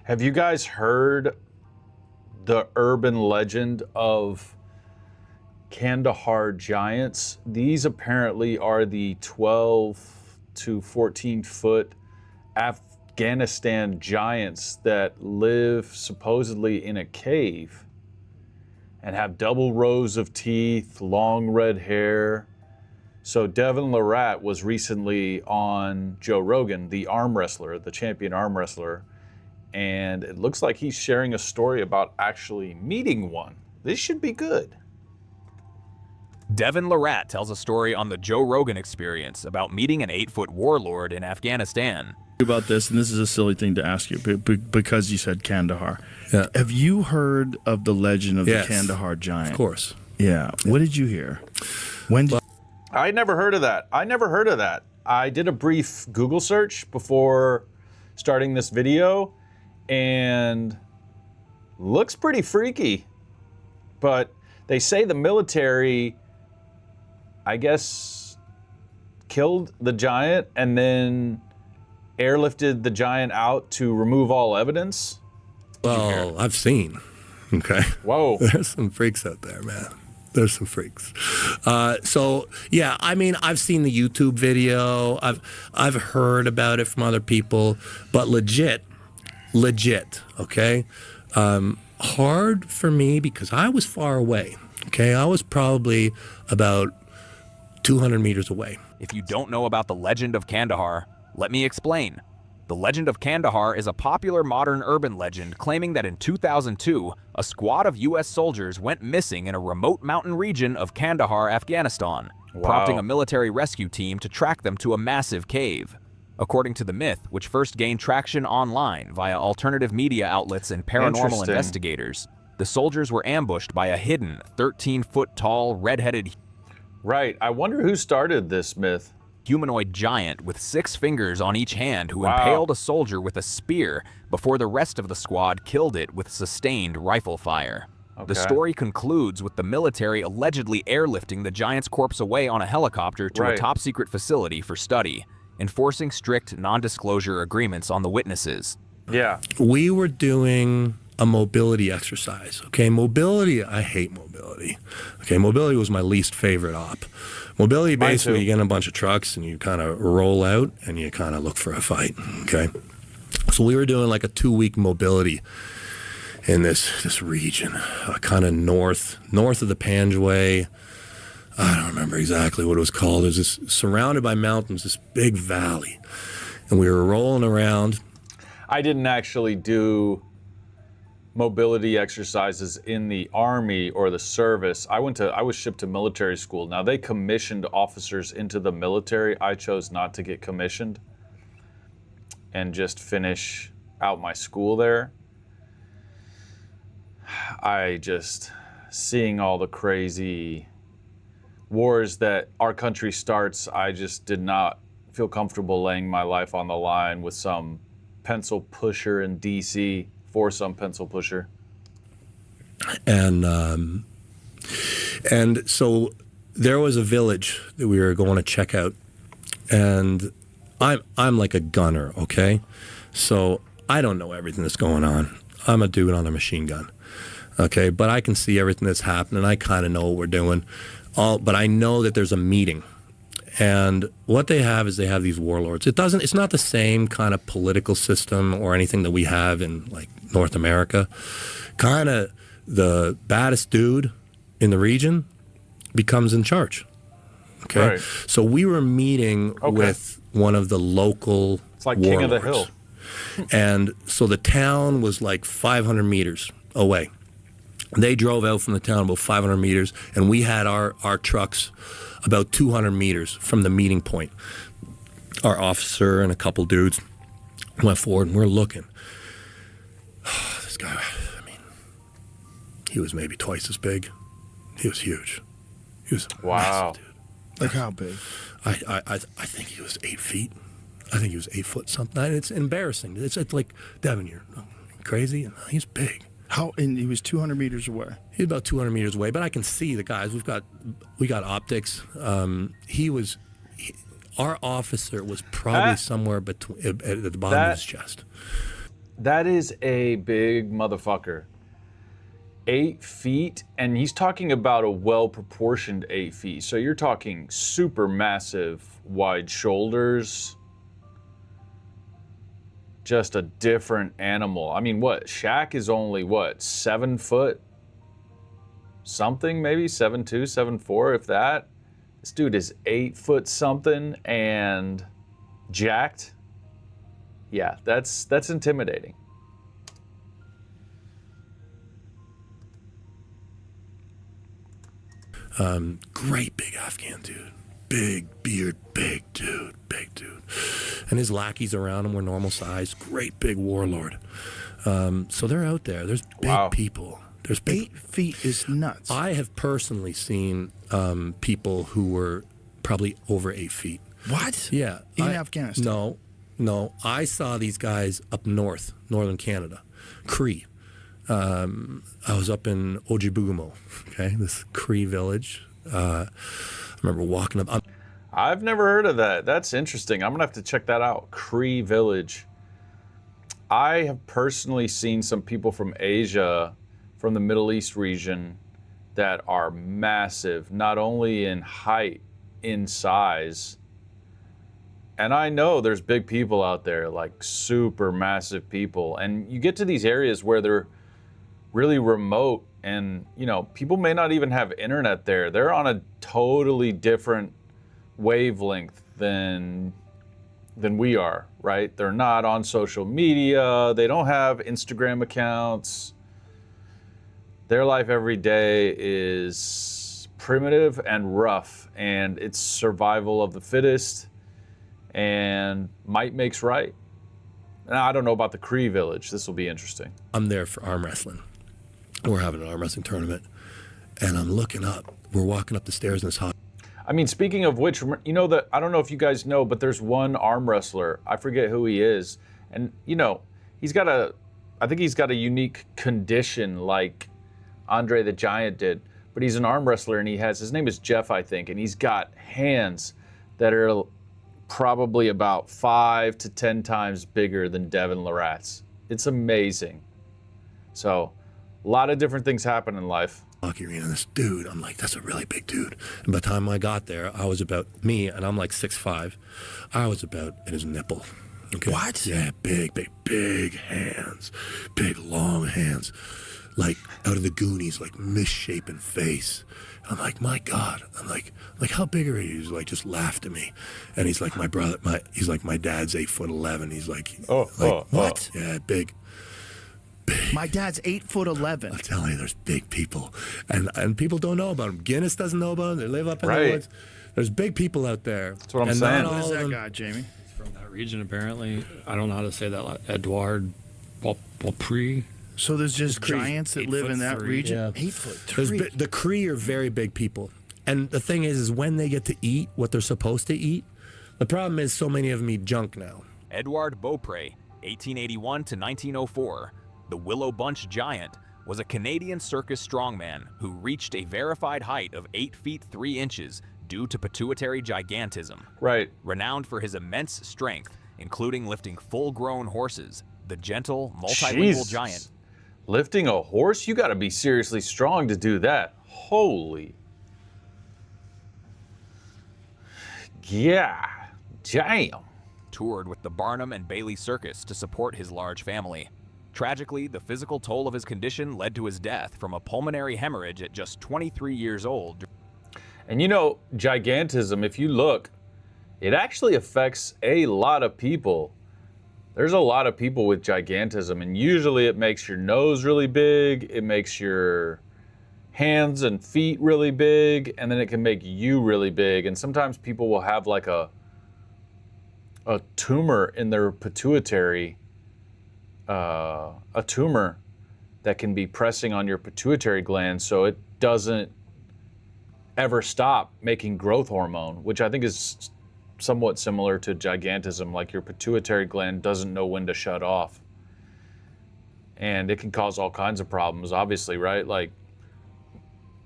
Have you guys heard the urban legend of Kandahar giants? These apparently are the 12 to 14 foot Afghanistan giants that live supposedly in a cave and have double rows of teeth, long red hair. So Devon Larratt was recently on Joe Rogan, the arm wrestler, the champion arm wrestler, and it looks like he's sharing a story about actually meeting one. This should be good. Devon Larratt tells a story on the Joe Rogan Experience about meeting an 8-foot warlord in Afghanistan. About this, and this is a silly thing to ask you because you said Kandahar. Yeah. Have you heard of the legend of Yes. the Kandahar giant? Of course. Yeah. What did you hear? When did I never heard of that. I did a brief Google search before starting this video, and looks pretty freaky. But they say the military, I guess, killed the giant and then airlifted the giant out to remove all evidence. Well, I've seen. Okay. Whoa. There's some freaks out there, man. There's some freaks. So yeah, I mean, I've seen the YouTube video. I've heard about it from other people, but legit. Okay. Hard for me because I was far away. Okay, I was probably about 200 meters away. If you don't know about the legend of Kandahar, let me explain. The legend of Kandahar is a popular modern urban legend claiming that in 2002, a squad of U.S. soldiers went missing in a remote mountain region of Kandahar, Afghanistan, prompting a military rescue team to track them to a massive cave. According to the myth, which first gained traction online via alternative media outlets and paranormal investigators, the soldiers were ambushed by a hidden 13-foot-tall, red-headed Right. I wonder who started this myth. humanoid giant with 6 fingers on each hand who impaled a soldier with a spear before the rest of the squad killed it with sustained rifle fire. The story concludes with the military allegedly airlifting the giant's corpse away on a helicopter to a top-secret facility for study, enforcing strict non-disclosure agreements on the witnesses. Yeah. We were doing a mobility exercise. Okay, mobility, I hate mobility. Okay, mobility was my least favorite op. Mobility, basically, you get in a bunch of trucks and you kind of roll out and you kind of look for a fight. Okay, so we were doing like a 2-week mobility in this region, kind of north of the Panjway. I don't remember exactly what it was called. It was this, surrounded by mountains, this big valley, and we were rolling around. I didn't actually do mobility exercises in the Army or the service. I was shipped to military school. Now, they commissioned officers into the military. I chose not to get commissioned and just finish out my school there. Seeing all the crazy wars that our country starts, I just did not feel comfortable laying my life on the line with some pencil pusher in DC for some pencil pusher. And so there was a village that we were going to check out, and I'm like a gunner, okay? So I don't know everything that's going on. I'm a dude on a machine gun, okay? But I can see everything that's happening. I kind of know what we're doing. But I know that there's a meeting. And what they have is they have these warlords. It's not the same kind of political system or anything that we have in like North America. Kind of the baddest dude in the region becomes in charge. Okay. Right. So we were meeting with one of the local It's like warlords. King of the Hill. And so the town was like 500 meters away. They drove out from the town about 500 meters, and we had our trucks about 200 meters from the meeting point. Our officer and a couple dudes went forward, and we're looking. This guy, I mean, he was maybe twice as big. He was huge. He was a massive dude. Like how big? I think he was 8 feet. I think he was 8 foot something. And it's embarrassing. It's like, Devon, you're crazy? And he's big. How? And he was 200 meters away. He's about 200 meters away, but I can see the guys. We got optics. Our officer was probably somewhere between at the bottom of his chest. That is a big motherfucker. 8 feet, and he's talking about a well-proportioned 8 feet. So you're talking super massive, wide shoulders. Just a different animal. I mean, what? Shaq is only, what, 7 foot? Something, maybe 7'2", 7'4", if that. This dude is 8 foot something and jacked. Yeah, that's intimidating. Great big Afghan dude. Big beard, big dude. And his lackeys around him were normal size. Great big warlord. So they're out there. There's big people. There's big. 8 feet is nuts. I have personally seen people who were probably over 8 feet. What? Yeah. In Afghanistan? No. I saw these guys up north, northern Canada. Cree. I was up in Ojibugamo, okay, this Cree village. I remember walking up. I've never heard of that. That's interesting. I'm gonna have to check that out. Cree village. I have personally seen some people from Asia, from the Middle East region, that are massive, not only in height, in size. And I know there's big people out there, like super massive people. And you get to these areas where they're really remote, and people may not even have internet there. They're on a totally different wavelength than we are, right? They're not on social media. They don't have Instagram accounts. Their life every day is primitive and rough, and it's survival of the fittest, and might makes right. And I don't know about the Cree village. This will be interesting. I'm there for arm wrestling. We're having an arm wrestling tournament, and I'm looking up. We're walking up the stairs in this hot. I mean, speaking of which, I don't know if you guys know, but there's one arm wrestler. I forget who he is, and I think he's got a unique condition like Andre the Giant did. But he's an arm wrestler, and his name is Jeff, I think, and he's got hands that are probably about 5 to 10 times bigger than Devon Larratt's. It's amazing. So, a lot of different things happen in life. Hockey arena, this dude, I'm like, that's a really big dude. And by the time I got there, I was about and I'm like 6'5". I was about at his nipple. Okay. What? Yeah, big hands, big long hands, like out of the Goonies, like misshapen face. I'm like, my God. I'm like, how big are you? He's like, just laughed at me, and he's like, my dad's 8'11". He's like, what? Yeah, big. My dad's 8'11". I'm telling you, there's big people, and people don't know about them. Guinness doesn't know about them. They live up in the Right. woods. There's big people out there. That's what I'm saying. not Who's all of that them- guy, Jamie? From that region, apparently. I don't know how to say that. Edouard Beaupre. So there's just giants that live in that 8'3", region? yeah. 8'3". The Cree are very big people, and the thing is when they get to eat what they're supposed to eat. The problem is so many of them eat junk now. Edouard Beaupre, 1881 to 1904, the Willow Bunch Giant, was a Canadian circus strongman who reached a verified height of 8 feet 3 inches due to pituitary gigantism. Right. Renowned for his immense strength, including lifting full-grown horses, the gentle, multilingual Jesus. giant. Lifting a horse? You got to be seriously strong to do that. Holy. Yeah. Damn. Toured with the Barnum and Bailey Circus to support his large family. Tragically, the physical toll of his condition led to his death from a pulmonary hemorrhage at just 23 years old. And gigantism, if you look, it actually affects a lot of people. There's a lot of people with gigantism, and usually it makes your nose really big, it makes your hands and feet really big, and then it can make you really big. And sometimes people will have like a tumor in their pituitary, a tumor that can be pressing on your pituitary gland so it doesn't ever stop making growth hormone, which I think is somewhat similar to gigantism, like your pituitary gland doesn't know when to shut off. And it can cause all kinds of problems, obviously, right? Like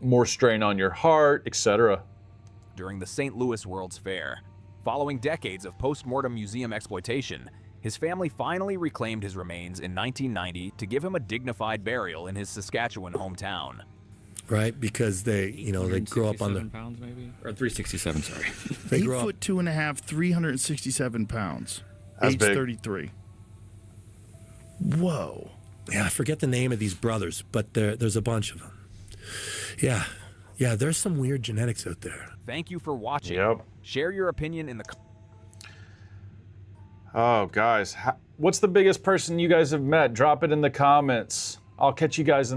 more strain on your heart, etc. During the St. Louis World's Fair, following decades of post-mortem museum exploitation, His family finally reclaimed his remains in 1990 to give him a dignified burial in his Saskatchewan hometown. Right, because they grow up on the 167 pounds maybe, or 367. Sorry. they 8 grow up. foot 2.5, 367 pounds. That's age big. 33. Whoa. Yeah, I forget the name of these brothers, but there's a bunch of them. Yeah, there's some weird genetics out there. Thank you for watching. Yep. Share your opinion in the Oh, guys, what's the biggest person you guys have met? Drop it in the comments. I'll catch you guys in